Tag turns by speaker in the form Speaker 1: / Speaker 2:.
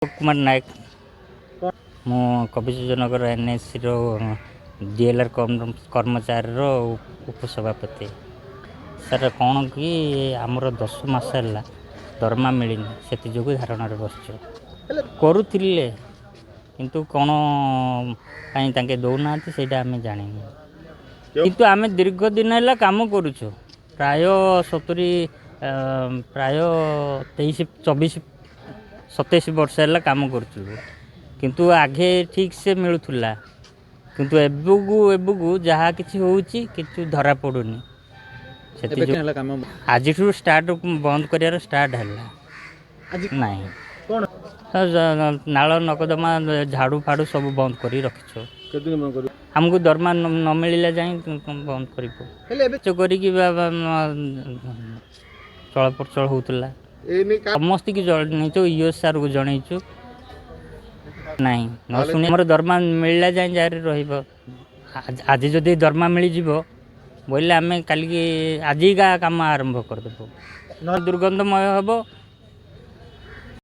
Speaker 1: कुमार नायक मु कविसूर्यनगर NSC DLR कर्मचारी उपसभापति सर कौन कि आमर 10 मास है दरमा मिलनी से जो धारण बस करुले किंतु कौन कहीं दौना से आम जानी किंतु आम दीर्घ दिन है कम करुचु प्राय 70 प्राय 23-24-27 वर्ष है कम करूँ किंतु आगे ठीक से मिलूला किंतु एबकू जहाँ किसी होची किंतु धरा पड़ूनी आज स्टार्ट बंद कर स्टार्ट है नहीं नाल नकदमा झाड़ू फाड़ू सब बंद कर रखिछ हमको दरमा न मिलला जाए बंद कर चलप्रचल होता समस्त की जनईचु यूएस सार को जनईचु नहीं न शुणी मोर दरमा मिलला जाए जारी आज जदि दरमा मिल जाव बोले आम काल आज ही काम आरंभ करदेबू न दुर्गंधमय हम